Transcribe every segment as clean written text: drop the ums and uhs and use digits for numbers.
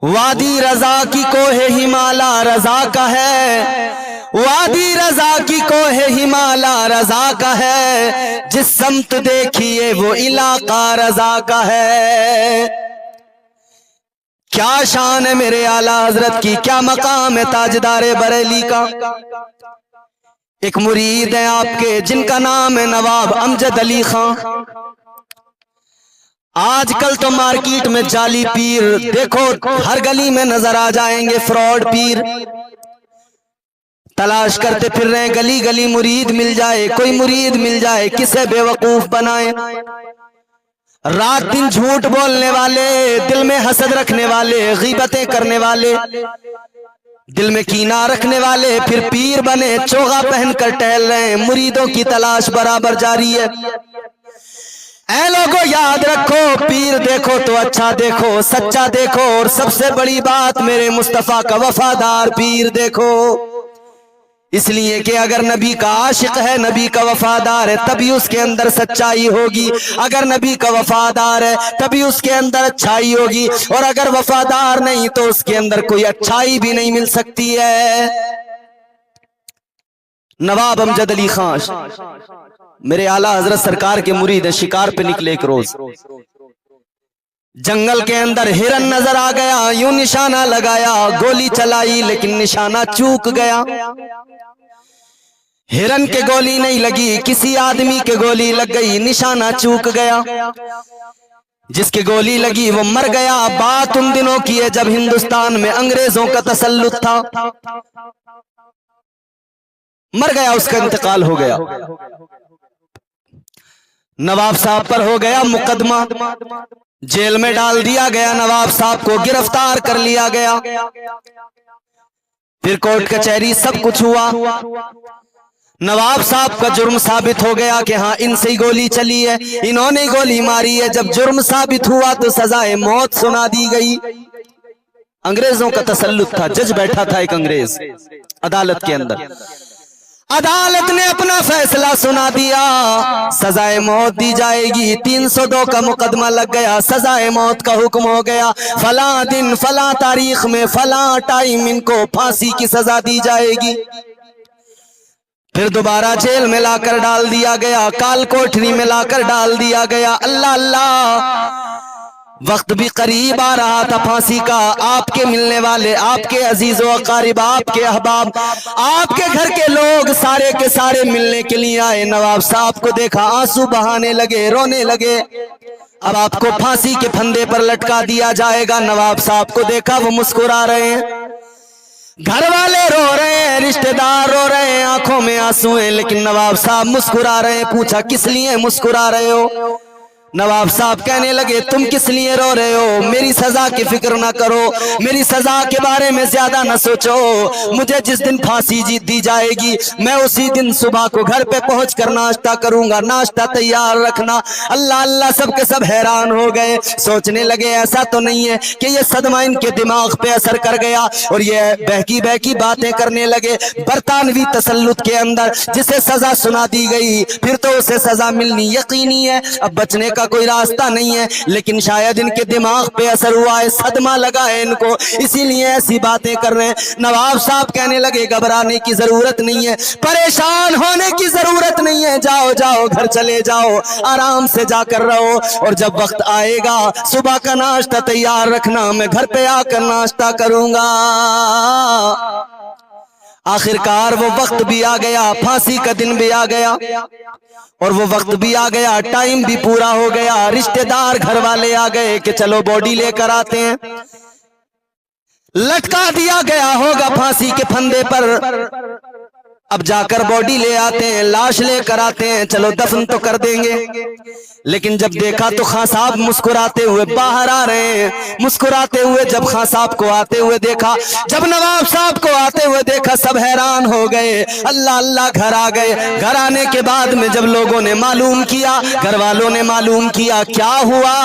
وادی رضا کی کوہ ہمالا رضا کا ہے، وادی رضا کی کوہ ہمالا رضا کا ہے، جس سمت دیکھیے وہ علاقہ رضا کا ہے۔ کیا شان ہے میرے اعلیٰ حضرت کی، کیا مقام ہے تاجدار بریلی کا۔ ایک مرید ہیں آپ کے جن کا نام ہے نواب امجد علی خان۔ آج کل تو مارکیٹ میں جعلی پیر دیکھو ہر گلی میں نظر آ جائیں گے، فراڈ پیر تلاش کرتے پھر رہے ہیں، گلی گلی مرید مل جائے، کوئی مرید مل جائے، کسے بے وقوف بنائیں۔ رات دن جھوٹ بولنے والے، دل میں حسد رکھنے والے، غیبتیں کرنے والے، دل میں کینہ رکھنے والے پھر پیر بنے، چوغا پہن کر ٹہل رہے ہیں، مریدوں کی تلاش برابر جاری ہے۔ اے لوگوں یاد رکھو، پیر دیکھو تو اچھا دیکھو، سچا دیکھو، اور سب سے بڑی بات میرے مصطفیٰ کا وفادار پیر دیکھو۔ اس لیے کہ اگر نبی کا عاشق ہے، نبی کا وفادار ہے، تبھی اس کے اندر سچائی ہوگی۔ اگر نبی کا وفادار ہے تبھی اس کے اندر اچھائی ہوگی، اور اگر وفادار نہیں تو اس کے اندر کوئی اچھائی بھی نہیں مل سکتی ہے۔ نواب امجد علی خان میرے اعلیٰ حضرت سرکار کے مرید شکار پہ نکلے ایک روز، جنگل کے اندر ہرن نظر آ گیا، یوں نشانہ لگایا، گولی چلائی لیکن نشانہ چوک گیا۔ ہرن کے گولی نہیں لگی، کسی آدمی کے گولی لگ گئی، نشانہ چوک گیا۔ جس کے گولی لگی وہ مر گیا۔ بات ان دنوں کی ہے جب ہندوستان میں انگریزوں کا تسلط تھا، مر گیا، اس کا انتقال ہو گیا۔ نواب صاحب پر ہو گیا مقدمہ، جیل میں ڈال دیا گیا، نواب صاحب کو گرفتار کر لیا گیا، پھر کورٹ کچہری سب کچھ ہوا۔ نواب صاحب کا جرم ثابت ہو گیا کہ ہاں ان سے ہی گولی چلی ہے، انہوں نے گولی ماری ہے۔ جب جرم ثابت ہوا تو سزائے موت سنا دی گئی۔ انگریزوں کا تسلط تھا، جج بیٹھا تھا ایک انگریز عدالت کے اندر، عدالت نے اپنا فیصلہ سنا دیا، سزائے موت دی جائے گی۔ 302 کا مقدمہ لگ گیا، سزائے موت کا حکم ہو گیا، فلاں دن فلاں تاریخ میں فلاں ٹائم ان کو پھانسی کی سزا دی جائے گی۔ پھر دوبارہ جیل میں لا کر ڈال دیا گیا، کال کوٹھری میں لا کر ڈال دیا گیا۔ اللہ اللہ، وقت بھی قریب آ رہا تھا پھانسی کا۔ آپ کے ملنے والے، آپ کے عزیز و اقارب، آپ کے احباب، آپ کے گھر کے لوگ سارے کے سارے ملنے کے لیے آئے۔ نواب صاحب کو دیکھا، آنسو بہانے لگے، رونے لگے۔ اب آپ کو پھانسی کے پھندے پر لٹکا دیا جائے گا۔ نواب صاحب کو دیکھا، وہ مسکرا رہے ہیں، گھر والے رو رہے ہیں، رشتہ دار رو رہے ہیں، آنکھوں میں آنسو ہیں، لیکن نواب صاحب مسکرا رہے ہیں۔ پوچھا کس لیے مسکرا رہے ہو؟ نواب صاحب کہنے لگے تم کس لیے رو رہے ہو؟ میری سزا کی فکر نہ کرو، میری سزا کے بارے میں زیادہ نہ سوچو۔ مجھے جس دن پھانسی جیت دی جائے گی میں اسی دن صبح کو گھر پہ پہنچ کر ناشتہ کروں گا، ناشتہ تیار رکھنا۔ اللہ اللہ، سب کے سب حیران ہو گئے، سوچنے لگے ایسا تو نہیں ہے کہ یہ صدمہ ان کے دماغ پہ اثر کر گیا اور یہ بہکی بہکی باتیں کرنے لگے۔ برطانوی تسلط کے اندر جسے سزا سنا دی گئی پھر تو اسے سزا ملنی یقینی ہے، اب بچنے کا کوئی راستہ نہیں ہے، لیکن شاید ان کے دماغ پہ اثر ہوا ہے، صدمہ لگا ہے ان کو، اسی لیے ایسی باتیں کر رہے ہیں۔ نواب صاحب کہنے لگے گھبرانے کی ضرورت نہیں ہے، پریشان ہونے کی ضرورت نہیں ہے، جاؤ جاؤ گھر چلے جاؤ، آرام سے جا کر رہو، اور جب وقت آئے گا صبح کا ناشتہ تیار رکھنا، میں گھر پہ آ کر ناشتہ کروں گا۔ آخرکار وہ وقت بھی آ گیا، پھانسی کا دن بھی آ گیا، اور وہ وقت بھی آ گیا، ٹائم بھی پورا ہو گیا۔ رشتہ دار گھر والے آ گئے کہ چلو باڈی لے کر آتے ہیں۔ لٹکا دیا گیا ہوگا پھانسی کے پھندے پر، اب جا کر باڈی لے آتے ہیں، لاش لے کر آتے ہیں، چلو دفن تو کر دیں گے۔ لیکن جب دیکھا تو خان صاحب مسکراتے ہوئے باہر آ رہے ہیں، مسکراتے ہوئے جب خان صاحب کو آتے ہوئے دیکھا، جب نواب صاحب کو آتے ہوئے دیکھا، سب حیران ہو گئے۔ اللہ اللہ، گھر آ گئے۔ گھر آنے کے بعد میں جب لوگوں نے معلوم کیا، گھر والوں نے معلوم کیا کیا ہوا،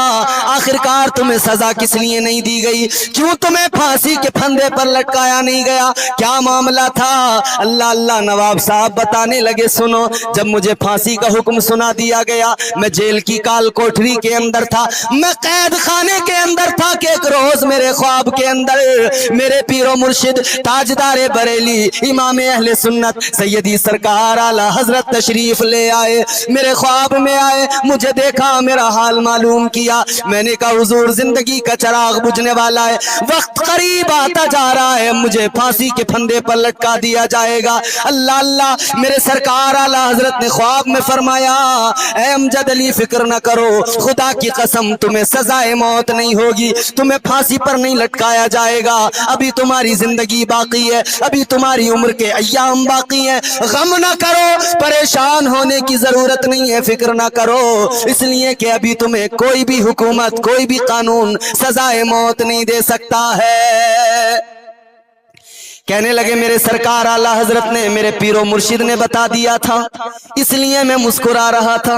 آخرکار تمہیں سزا کس لیے نہیں دی گئی، کیوں تمہیں پھانسی کے پھندے پر لٹکایا نہیں گیا، کیا معاملہ تھا؟ اللہ اللہ، नवाब साहब बताने लगे, सुनो, जब मुझे फांसी का हुक्म सुना दिया गया, मैं जेल की काल कोठरी के अंदर था, मैं कैद खाने के अंदर था कि एक रोज मेरे ख्वाब के अंदर मेरे पीरो मुर्शिद ताजदार बरेली इमाम अहले सुन्नत सैयदी सरकार आला हजरत तशरीफ ले आए, मेरे ख्वाब में आए, मुझे देखा, मेरा हाल मालूम किया। मैंने कहा हुजूर जिंदगी का चराग बुझने वाला है, वक्त करीब आता जा रहा है, मुझे फांसी के फंदे पर लटका दिया जाएगा। अल्लाह अल्लाह, मेरे सरकार आला हजरत ने ख्वाब में फरमाया, ऐ अमजद अली फिक्र न करो, खुदा की कसम तुम्हें सजाए मौत नहीं होगी, तुम्हें फांसी पर नहीं लटकाया जाएगा, अभी तुम्हारी जिंदगी बाकी है, अभी तुम्हारी उम्र के अय्याम बाकी हैं, गम न करो, परेशान होने की जरूरत नहीं है, फिक्र न करो, इसलिए कि अभी तुम्हें कोई भी हुकूमत, कोई भी कानून सजाए मौत नहीं दे सकता है। कहने लगे मेरे सरकार आला हजरत ने, मेरे पीरो मुर्शिद ने बता दिया था, इसलिए मैं मुस्कुरा रहा था।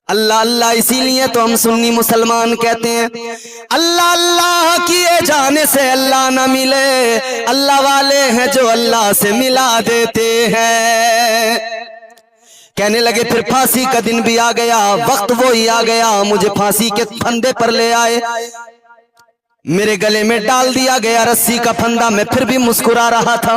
अल्लाह अल्लाह, इसीलिए तो हम सुन्नी मुसलमान कहते हैं, अल्लाह अल्लाह किए जाने से अल्लाह न मिले, अल्लाह वाले हैं जो अल्लाह से मिला देते हैं। कहने लगे फिर फांसी का दिन भी आ गया, वक्त वो ही आ गया, मुझे फांसी के फंदे पर ले आए, मेरे गले में डाल दिया गया रस्सी का फंदा, मैं फिर भी मुस्कुरा रहा था।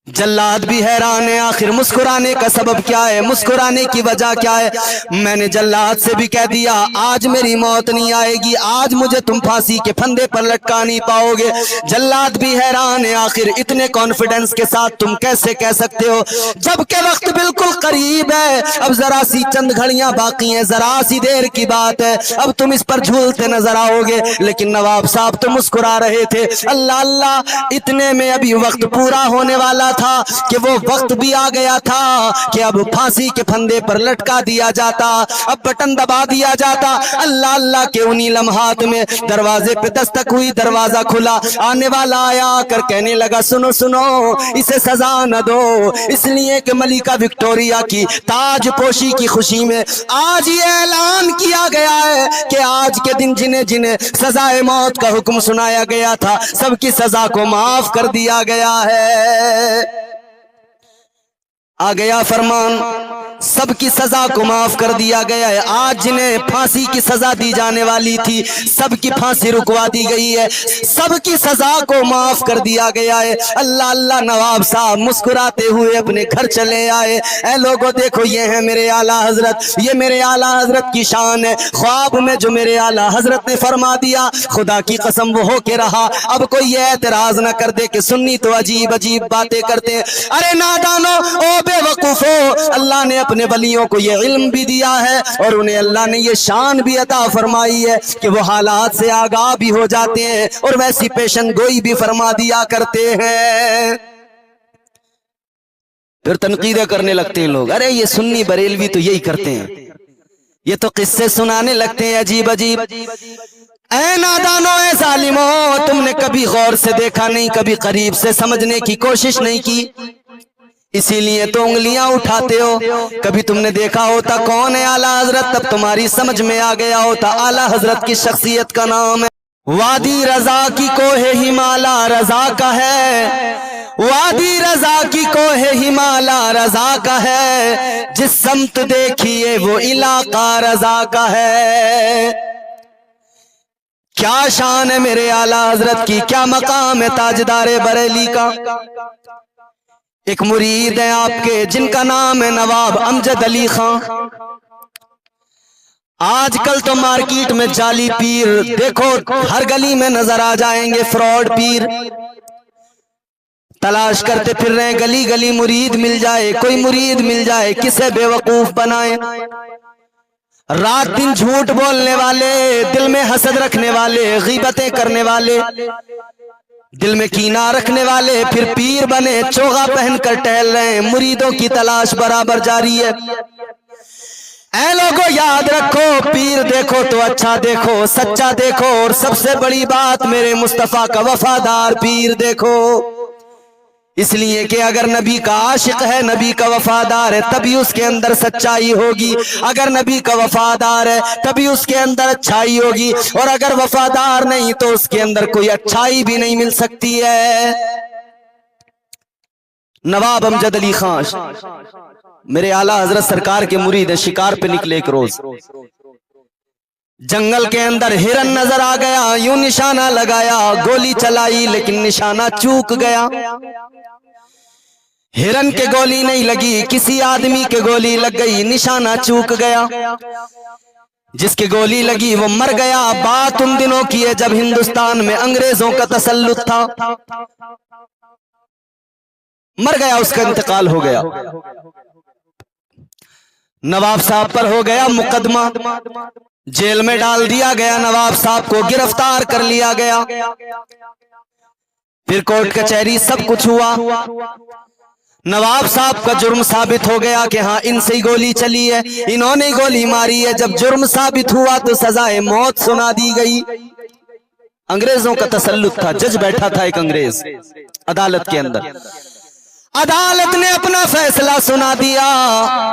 जल्लाद भी हैरान है, आखिर मुस्कुराने का सबब क्या है, मुस्कुराने की वजह क्या है। मैंने जल्लाद से भी कह दिया, आज मेरी मौत नहीं आएगी, आज मुझे तुम फांसी के फंदे पर लटका नहीं पाओगे। जल्लाद भी हैरान है, आखिर इतने कॉन्फिडेंस के साथ तुम कैसे कह सकते हो, जबकि वक्त बिल्कुल करीब है, अब जरा सी चंद घड़ियां बाकी हैं, जरा सी देर की बात है, अब तुम इस पर झूलते नजर आओगे। लेकिन नवाब साहब तो मुस्कुरा रहे थे। अल्लाह अल्लाह, इतने में अभी वक्त पूरा होने वाला था कि वो वक्त भी आ गया था कि अब फांसी के फंदे पर लटका दिया जाता, अब बटन दबा दिया जाता। अल्लाह अल्लाह के उन्हीं लम्हात में दरवाजे पे दस्तक हुई, दरवाजा खुला, आने वाला आया कर कहने लगा, सुनो सुनो, इसे सजा न दो, इसलिए कि मलिका विक्टोरिया की ताजपोशी की खुशी में आज ये ऐलान किया गया है कि आज के दिन जिन्हें जिन्हें सजाए मौत का हुक्म सुनाया गया था, सबकी सजा को माफ कर दिया गया है। आ गया फरमान, सबकी सजा को माफ कर दिया गया है। आज जिन्हें फांसी की सजा दी जाने वाली थी, सबकी फांसी रुकवा दी गई है, सबकी सजा को माफ कर दिया गया है। अल्लाह अल्लाह, नवाब साहब मुस्कुराते हुए अपने घर चले आए। ऐ लोगों देखो, ये है मेरे आला हजरत, ये मेरे आला हजरत की शान है। ख्वाब में जो मेरे आला हजरत ने फरमा दिया, खुदा की कसम वो हो के रहा। अब कोई ये एतराज न कर दे कि सुन्नी तो अजीब अजीब बातें करते हैं। अरे नादानो, ओ बेवकूफो, अल्लाह ने अपने वलियों को ये इल्म भी दिया है और उन्हें अल्लाह ने ये शान भी अता फरमाई है कि वो हालात से आगाह भी हो जाते हैं और वैसी पेशन गोई भी फरमा दिया करते हैं। फिर तनकीदें करने लगते हैं लोग, अरे ये सुन्नी बरेलवी तो यही करते हैं, ये तो किस्से सुनाने लगते हैं अजीब अजीब। ऐ नादानो, ऐ जालिमो, तुमने कभी गौर से देखा नहीं, कभी करीब से समझने की कोशिश नहीं की, इसीलिए तो उंगलियां उठाते हो। कभी तुमने देखा होता कौन है आला हजरत, तब तुम्हारी समझ में आ गया होता। आला हजरत की शख्सियत का नाम है वादी रजा की कोहे हिमाला रजा का है, वादी रजा की कोहे हिमाला रजा का है, जिस समत देखिए वो इलाका रजा का है। क्या शान है मेरे आला हजरत की, क्या मकाम है ताजदार बरेली का। एक मुरीद है आपके जिनका नाम है नवाब अमजद अली खां। आजकल तो मार्केट में जाली पीर देखो हर गली में नजर आ जाएंगे, फ्रॉड पीर तलाश करते फिर रहे, गली गली मुरीद मिल जाए, कोई मुरीद मिल जाए, किसे बेवकूफ बनाए। रात दिन झूठ बोलने वाले, दिल में हसद रखने वाले, गीबतें करने वाले, दिल में कीना रखने वाले फिर पीर बने, चोगा पहनकर टहल रहे हैं। मुरीदों की तलाश बराबर जारी है। ऐ लोगों याद रखो, पीर देखो तो अच्छा देखो, सच्चा देखो, और सबसे बड़ी बात मेरे मुस्तफा का वफादार पीर देखो। इसलिए कि अगर नबी का आशिक है, नबी का वफादार है, तभी उसके अंदर सच्चाई होगी। अगर नबी का वफादार है तभी उसके अंदर अच्छाई होगी, और अगर वफादार नहीं तो उसके अंदर कोई अच्छाई भी नहीं मिल सकती है। नवाब अमजद अली खान मेरे आला हजरत सरकार के मुरीद है, शिकार पे निकले एक रोज, जंगल के अंदर हिरन नजर आ गया, यूं निशाना लगाया, गोली चलाई लेकिन निशाना चूक गया। हिरन के गोली नहीं लगी, किसी आदमी के गोली लग गई, निशाना चूक गया। जिसके गोली लगी वो मर गया। बात उन दिनों की है जब हिंदुस्तान में अंग्रेजों का तसल्लुत था। मर गया, उसका इंतकाल हो गया। नवाब साहब पर हो गया मुकदमा, जेल में डाल दिया गया, नवाब साहब को गिरफ्तार कर लिया गया। फिर कोर्ट कचहरी सब कुछ हुआ। नवाब साहब का जुर्म साबित हो गया कि हाँ इनसे ही गोली चली है, इन्होंने गोली मारी है। जब जुर्म साबित हुआ तो सजाए मौत सुना दी गई। अंग्रेजों का तसल्लुत था, जज बैठा था एक अंग्रेज अदालत के अंदर। अदालत ने अपना फैसला सुना दिया,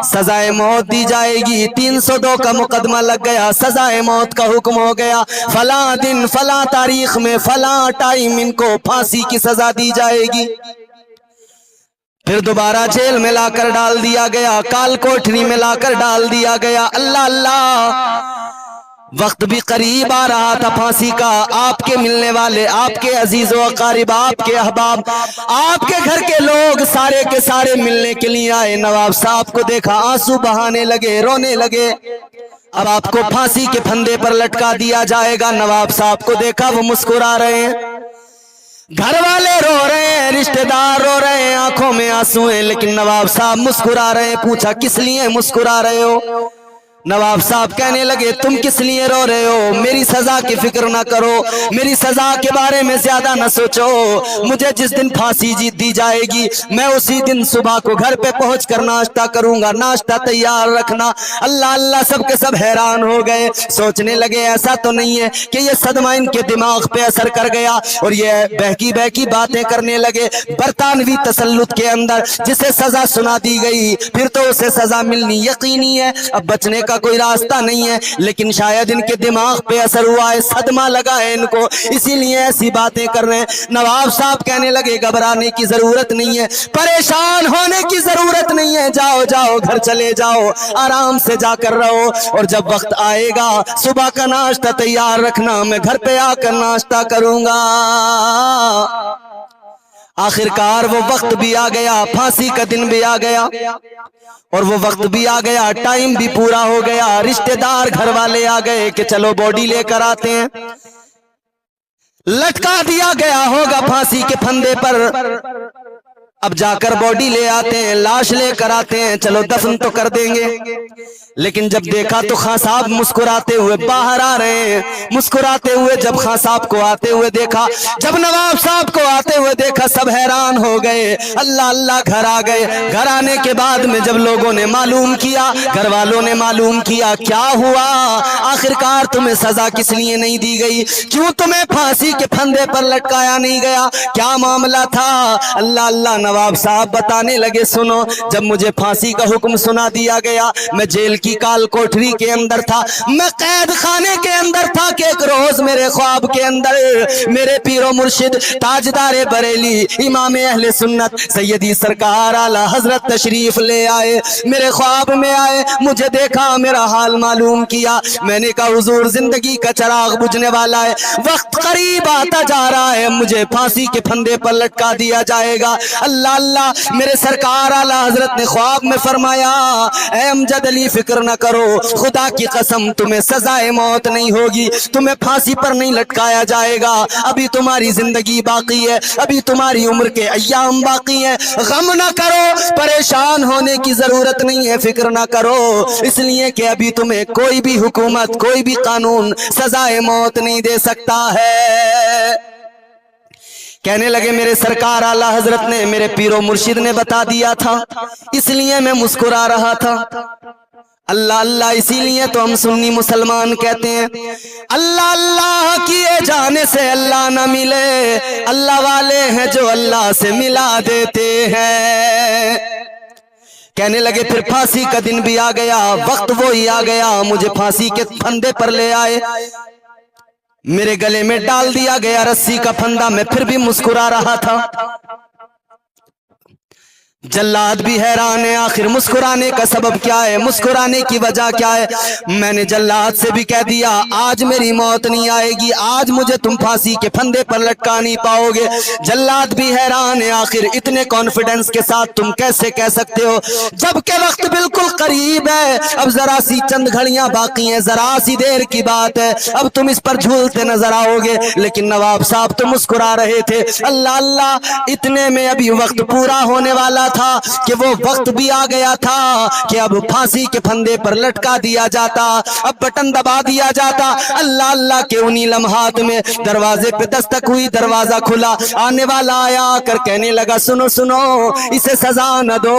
सजाए मौत दी जाएगी। 302 का मुकदमा लग गया, सजाए मौत का हुक्म हो गया। फला दिन फला तारीख में फला टाइम इनको फांसी की सजा दी जाएगी। फिर दोबारा जेल में लाकर डाल दिया गया, काल कोठरी में लाकर डाल दिया गया। अल्लाह अल्लाह, वक्त भी करीब आ रहा था फांसी का। आपके मिलने वाले, आपके अजीजो अकारिब, आपके अहबाब, आपके घर के लोग सारे के सारे मिलने के लिए आए। नवाब साहब को देखा, आंसू बहाने लगे, रोने लगे। अब आपको फांसी के फंदे पर लटका दिया जाएगा। नवाब साहब को देखा, वो मुस्कुरा रहे हैं, घर वाले रो रहे हैं, रिश्तेदार रो रहे हैं, आंखों में आंसू हैं, लेकिन नवाब साहब मुस्कुरा रहे हैं। पूछा किस लिए मुस्कुरा रहे हो? नवाब साहब कहने लगे तुम किस लिए रो रहे हो? मेरी सजा की फिक्र ना करो, मेरी सजा के बारे में ज्यादा न सोचो। मुझे जिस दिन फांसी जीत दी जाएगी मैं उसी दिन सुबह को घर पे पहुंचकर नाश्ता करूंगा, नाश्ता तैयार रखना। अल्लाह अल्लाह, सब के सब हैरान हो गए, सोचने लगे ऐसा तो नहीं है कि ये सदमा इनके दिमाग पे असर कर गया और ये बहकी बहकी बातें करने लगे। बरतानवी तसल्लुत के अंदर जिसे सजा सुना दी गई फिर तो उसे सजा मिलनी यकीनी है, अब बचने का कोई रास्ता नहीं है। लेकिन शायद इनके दिमाग पे असर हुआ है, सदमा लगा है इनको, इसीलिए ऐसी बातें कर रहे हैं। नवाब साहब कहने लगे घबराने की जरूरत नहीं है, परेशान होने की जरूरत नहीं है, जाओ जाओ घर चले जाओ, आराम से जाकर रहो, और जब वक्त आएगा सुबह का नाश्ता तैयार रखना, मैं घर पे आकर नाश्ता करूंगा। आखिरकार वो वक्त भी आ गया, फांसी का दिन भी आ गया और वो वक्त भी आ गया, टाइम भी पूरा हो गया। रिश्तेदार घर वाले आ गए कि चलो बॉडी लेकर आते हैं। लटका दिया गया होगा फांसी के फंदे पर, अब जाकर बॉडी ले आते हैं, लाश लेकर आते हैं, चलो दफन तो कर देंगे। लेकिन जब देखा तो खां साहब मुस्कुराते हुए बाहर आ रहे हैं। मुस्कुराते हुए जब खां साहब को आते हुए देखा, जब नवाब साहब को आते हुए देखा, सब हैरान हो गए। अल्लाह अल्लाह, घर आ गए। घर आने के बाद में जब लोगों ने मालूम किया, घर वालों ने मालूम किया क्या हुआ, आखिरकार तुम्हें सजा किस लिए नहीं दी गई, क्यों तुम्हें फांसी के फंदे पर लटकाया नहीं गया, क्या मामला था? अल्लाह अल्लाह, नवाब साहब बताने लगे सुनो, जब मुझे फांसी का हुक्म सुना दिया गया, मैं जेल की काल कोठरी के अंदर था, मैं कैद खाने के अंदर था कि एक रोज मेरे ख्वाब के अंदर मेरे पीरो मुर्शिद ताजदारे बरेली इमाम अहले सुन्नत सैयदी सरकार आला हजरत तशरीफ ले आए। मेरे ख्वाब में आए, मुझे देखा, मेरा हाल मालूम किया। मैंने कहा हुजूर जिंदगी का चिराग बुझने वाला है, वक्त करीब आता जा रहा है, मुझे फांसी के फंदे पर लटका दिया जाएगा। अल्लाह अल्लाह, मेरे सरकार आला हजरत ने ख्वाब में फरमाया, ऐ अमजद अली फिक्र न करो, खुदा की कसम तुम्हें सजाए मौत नहीं होगी, तुम्हें फांसी पर नहीं लटकाया जाएगा, अभी तुम्हारी जिंदगी बाकी है, अभी तुम्हारी उम्र के अय्याम बाकी हैं, गम न करो, परेशान होने की जरूरत नहीं है, फिक्र न करो, इसलिए कि अभी तुम्हें कोई भी हुकूमत, कोई भी कानून सजाए मौत नहीं दे सकता है। कहने लगे मेरे सरकार आला हजरत ने, मेरे पीरो मुर्शिद ने बता दिया था, इसलिए मैं मुस्कुरा रहा था। अल्लाह अल्लाह, इसीलिए तो हम सुन्नी मुसलमान कहते हैं, अल्लाह अल्लाह किए जाने से अल्लाह न मिले, अल्लाह वाले हैं जो अल्लाह से मिला देते हैं। कहने लगे फिर फांसी का दिन भी आ गया, वक्त वो ही आ गया, मुझे फांसी के फंदे पर ले आए, मेरे गले में डाल दिया गया रस्सी का फंदा, मैं फिर भी मुस्कुरा रहा था। जल्लाद भी हैरान है, आखिर मुस्कुराने का सबब क्या है, मुस्कुराने की वजह क्या है। मैंने जल्लाद से भी कह दिया आज मेरी मौत नहीं आएगी, आज मुझे तुम फांसी के फंदे पर लटका नहीं पाओगे। जल्लाद भी हैरान है, आखिर इतने कॉन्फिडेंस के साथ तुम कैसे कह सकते हो जबकि वक्त बिल्कुल करीब है, अब जरा सी चंद घड़ियां बाकी हैं, जरा सी देर की बात है, अब तुम इस पर झूलते नजर आओगे। लेकिन नवाब साहब तो मुस्कुरा रहे थे। अल्लाह अल्लाह, इतने में अभी वक्त पूरा होने वाला था कि वो वक्त भी आ गया था कि अब फांसी के फंदे पर लटका दिया जाता, अब बटन दबा दिया जाता। अल्लाह अल्लाह के उन्हीं लम्हात में दरवाजे पे दस्तक हुई, दरवाजा खुला, आने वाला आया आकर कहने लगा सुनो सुनो, इसे सजा न दो,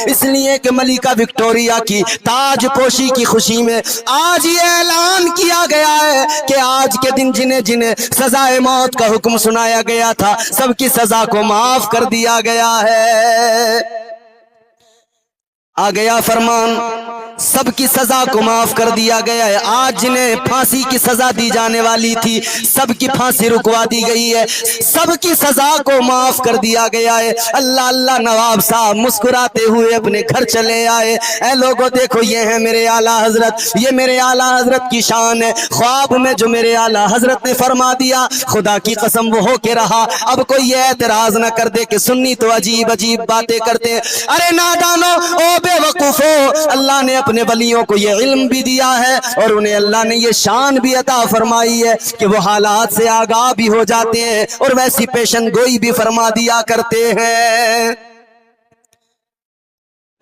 इसलिए कि मलिका विक्टोरिया की ताजपोशी की खुशी में आज ये ऐलान किया गया है कि आज के दिन जिन्हें जिन्हें सजाए मौत का हुक्म सुनाया गया था सबकी सजा को माफ कर दिया गया है। आ गया फरमान, सबकी सजा को माफ कर दिया गया है। आज जिन्हें फांसी की सजा दी जाने वाली थी सबकी फांसी रुकवा दी गई है, सबकी सजा को माफ कर दिया गया है। अल्लाह अल्लाह, नवाब साहब मुस्कुराते हुए अपने घर चले आए। ऐ लोगों देखो, ये है मेरे आला हजरत, ये मेरे आला हजरत की शान है। ख्वाब में जो मेरे आला हजरत ने फरमा दिया, खुदा की कसम वो हो के रहा। अब कोई ये एतराज न कर दे कि सुन्नी तो अजीब अजीब बातें करते हैं। अरे नादानो, ओ बेवकूफो, अल्लाह ने अपने वलियों को ये इल्म भी दिया है और उन्हें अल्लाह ने ये शान भी अता फरमाई है कि वो हालात से आगाह भी हो जाते हैं और वैसी पेशन गोई भी फरमा दिया करते हैं।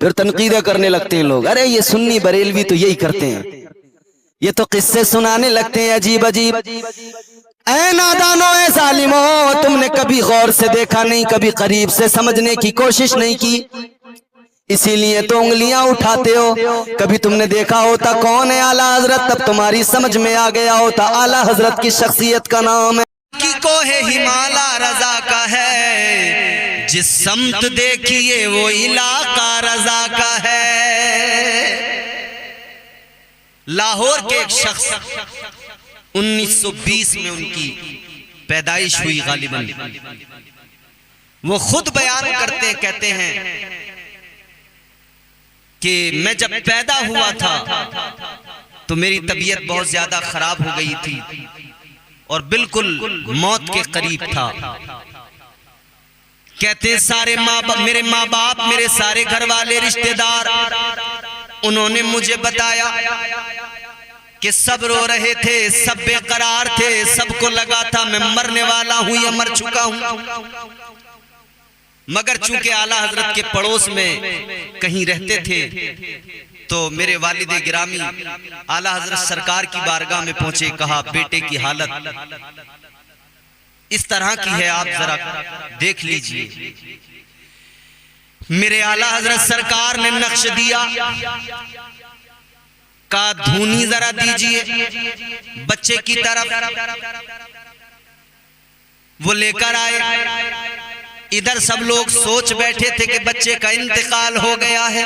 फिर तनकीदें करने लगते हैं लोग, अरे ये सुन्नी बरेलवी तो यही करते हैं, ये तो किस्से सुनाने लगते हैं अजीब अजीब। ऐ नादानो, ऐ जालिमो, तुमने कभी गौर से देखा नहीं, कभी करीब से समझने की कोशिश नहीं की, इसीलिए तो उंगलियां उठाते हो। कभी तुमने देखा होता कौन है आला हजरत, तब तुम्हारी समझ में आ गया होता आला हजरत की शख्सियत का नाम है कि कोहे हिमाला रजा का है, जिस समत देखिए वो इलाका रजा का है। लाहौर के एक शख्स 1920 में उनकी पैदाइश हुई गालिबन, वो खुद बयान करते कहते हैं कि मैं जब पैदा हुआ था तो मेरी तबीयत बहुत ज्यादा खराब हो गई थी और बिल्कुल मौत के करीब था। कहते सारे मेरे माँ बाप, मेरे सारे घर वाले रिश्तेदार, उन्होंने मुझे बताया कि सब रो रहे थे, सब बेकरार थे, सबको लगा था मैं मरने वाला हूं या मर चुका हूं। मगर चूंकि आला हजरत के पड़ोस में कहीं रहते थे तो मेरे वालिद गिरामी आला हजरत सरकार की बारगाह में पहुंचे, कहा बेटे की हालत इस तरह की है, आप जरा देख लीजिए। मेरे आला हजरत सरकार ने नक्श दिया, का धूनी जरा दीजिए बच्चे की तरफ, वो लेकर आए। इधर सब लोग सोच बैठे थे कि बच्चे का इंतकाल हो गया है,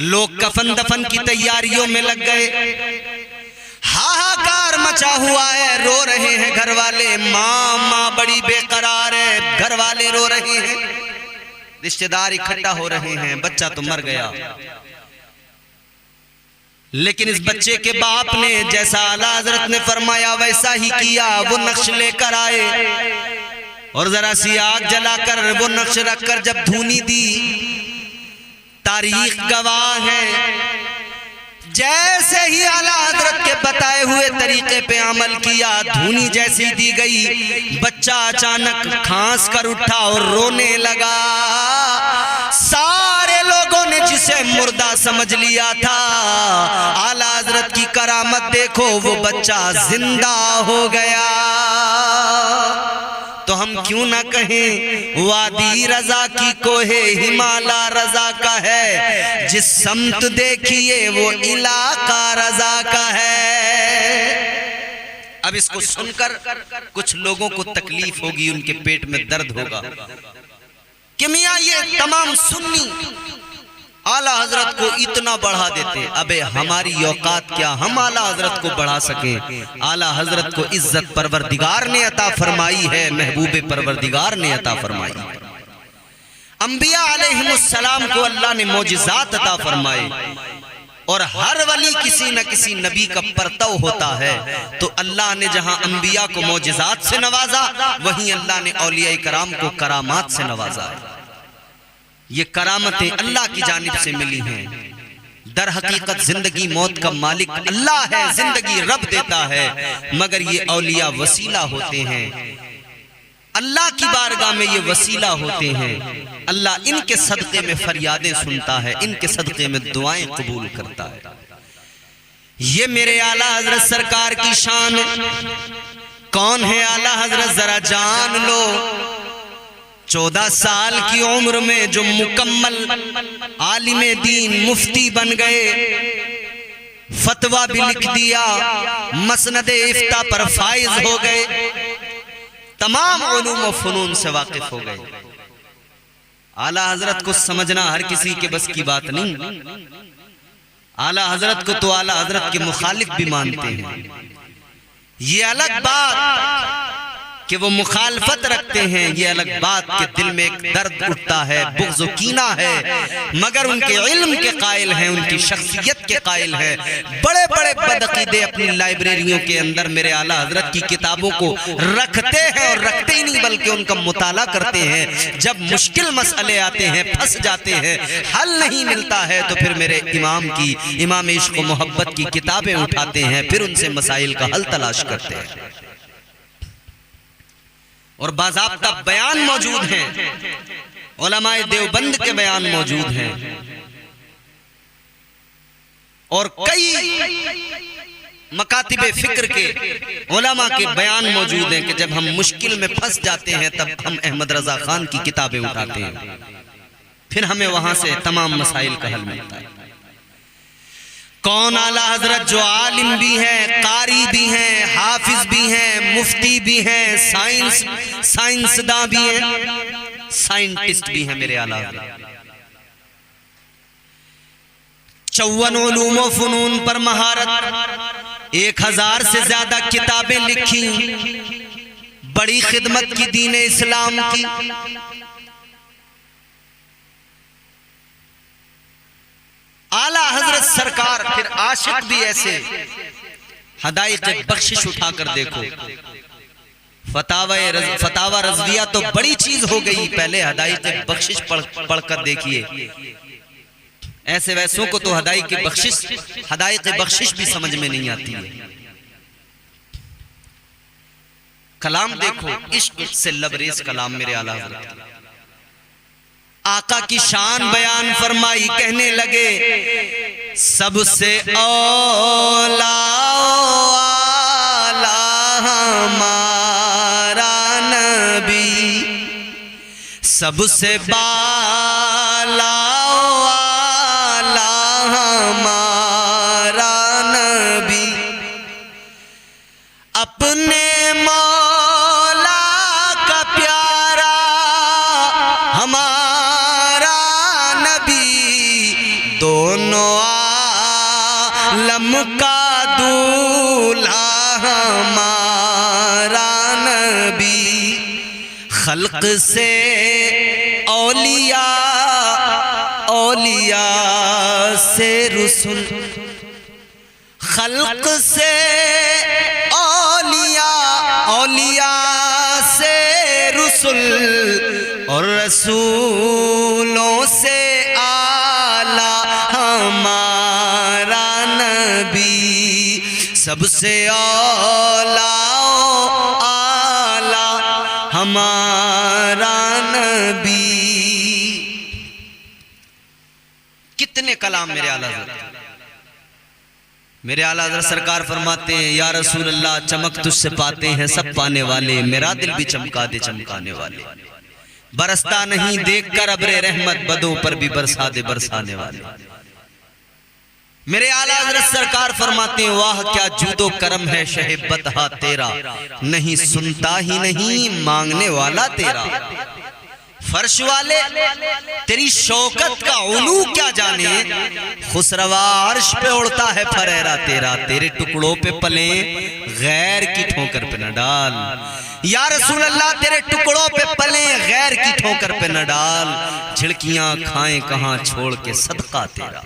लोग कफन दफन की तैयारियों में लग गए, हाहाकार मचा हुआ है, रो रहे हैं घर वाले, माँ बड़ी बेकरार है, घर वाले रो रहे हैं, रिश्तेदार इकट्ठा हो रहे हैं, बच्चा तो मर गया। लेकिन इस बच्चे के बाप ने जैसा आला हजरत ने फरमाया वैसा ही किया। वो नक्श लेकर आए और जरा सी आग जलाकर वो नक्श रखकर जब धूनी दी, तारीख गवाह है, जैसे ही आला हजरत के बताए हुए तरीके पे अमल किया, धूनी जैसी दी गई, बच्चा अचानक खांस कर उठा और रोने लगा। सारे लोगों ने जिसे मुर्दा समझ लिया था, आला हजरत की करामत देखो, वो बच्चा जिंदा हो गया। तो हम क्यों ना कहें वादी रजा की कोहे हिमाला रजा का है, जिस समत देखिए वो इलाका रजा का है। अब इसको सुनकर कुछ लोगों को तकलीफ होगी, उनके पेट में दर्द होगा कि मियां ये तमाम सुन्नी आला हजरत को इतना बढ़ा देते, अबे हमारी औकात क्या, हम आला हजरत को बढ़ा सकें। आला हजरत को इज्जत परवरदिगार ने अता फरमाई है, महबूब परवरदिगार ने अता फरमाई है। انبیاء علیہم السلام کو اللہ نے معجزات عطا فرمائے، اور ہر ولی کسی نہ کسی نبی کا پرتو ہوتا ہے، تو اللہ نے جہاں انبیاء کو معجزات سے نوازا، وہیں اللہ نے اولیاء کرام کو کرامات سے نوازا ہے۔ یہ کرامتیں اللہ کی جانب سے ملی ہیں۔ در حقیقت زندگی موت کا مالک اللہ ہے، زندگی رب دیتا ہے، مگر یہ اولیاء وسیلہ ہوتے ہیں، اللہ کی بارگاہ میں یہ وسیلہ ہوتے ہیں۔ اللہ ان کے صدقے میں فریادیں سنتا ہے، ان کے صدقے میں دعائیں قبول کرتا ہے۔ یہ میرے اعلیٰ حضرت سرکار کی شان ہے۔ کون ہے اعلیٰ حضرت؟ ذرا جان لو۔ 14 سال کی عمر میں جو مکمل عالم دین مفتی بن گئے، فتویٰ بھی لکھ دیا، مسند افتاء پر فائز ہو گئے، تمام علوم و فنون سے واقف ہو گئے۔ اعلیٰ حضرت کو سمجھنا ہر کسی کے بس کی بات نہیں۔ اعلیٰ حضرت کو تو اعلیٰ حضرت کے مخالف بھی مانتے ہیں۔ یہ الگ بات کہ وہ مخالفت رکھتے ہیں، یہ الگ بات کہ دل میں ایک درد اٹھتا ہے، بغض و کینہ ہے، مگر ان کے علم کے قائل ہیں، ان کی شخصیت کے قائل ہیں۔ بڑے بڑے بدعقیدے اپنی لائبریریوں کے اندر میرے اعلیٰ حضرت کی کتابوں کو رکھتے ہیں، اور رکھتے ہی نہیں بلکہ ان کا مطالعہ کرتے ہیں۔ جب مشکل مسئلے آتے ہیں، پھنس جاتے ہیں، حل نہیں ملتا ہے، تو پھر میرے امام عشق و محبت کی کتابیں اٹھاتے ہیں، پھر ان سے مسائل کا حل تلاش کرتے ہیں، اور باضابطہ بیان موجود ہیں، علماء دیوبند کے بیان موجود ہیں، اور کئی مکاتب فکر کے علماء کے بیان موجود ہیں کہ جب ہم مشکل میں پھنس جاتے ہیں تب ہم احمد رضا خان کی کتابیں اٹھاتے ہیں، پھر ہمیں وہاں سے تمام مسائل کا حل ملتا ہے۔ کون اعلیٰ حضرت جو عالم بھی ہیں، قاری بھی ہیں، حافظ بھی ہیں، مفتی بھی ہیں، سائنسداں بھی ہیں، سائنٹسٹ بھی ہیں میرے اعلیٰ حضرت۔ 54 علوم و فنون پر مہارت، 1000 سے زیادہ کتابیں لکھی، بڑی خدمت کی دین اسلام کی۔ اعلیٰ حضرت سرکار پھر عاشق بھی ایسے، حدائق بخشش اٹھا کر دیکھو، فتاوی رضویہ تو بڑی چیز ہو گئی، پہلے حدائق بخشش پڑھ کر دیکھیے۔ ایسے ویسوں کو تو حدائق بخشش بھی سمجھ میں نہیں آتی ہے۔ کلام دیکھو، عشق سے لبریز کلام میرے اعلیٰ حضرت۔ آقا کی شان بیان فرمائی، کہنے لگے سب سے اولا ہمارا نبی، سب سے بالا ہمارا نبی، اپنے مولا کا پیارا ہمارا نبی، دونوں عالم کا دولہا ہمارا نبی، خلق سے اولیاء، اولیاء سے رسول، خلق سے اولیاء، اولیاء سے رسول، اور رسولوں سے اعلیٰ ہمارا نبی، سب سے اولیاء اعلیٰ ہمارا نبی۔ کتنے کلام میرے اعلیٰ حضرت۔ میرے اعلیٰ حضرت سرکار فرماتے ہیں یا رسول اللہ، چمک تجھ سے پاتے ہیں سب پانے والے، میرا دل بھی چمکا دے چمکانے والے، برستا نہیں دیکھ کر ابر رحمت، بدوں پر بھی برسا دے برسانے والے۔ میرے اعلیٰ حضرت سرکار فرماتے ہیں واہ کیا جود و کرم ہے شہ بطحہ تیرا، نہیں سنتا ہی نہیں مانگنے والا تیرا۔ فرش والے تیری شوکت کا علو کیا جانے، خسروا عرش پہ اڑتا ہے پھریرا تیرا، تیرے ٹکڑوں پہ پلیں غیر کی ٹھوکر پہ نہ ڈال، یا رسول اللہ تیرے ٹکڑوں پہ پلیں غیر کی ٹھوکر پہ نہ ڈال، جھڑکیاں کھائیں کہاں چھوڑ کے صدقہ تیرا۔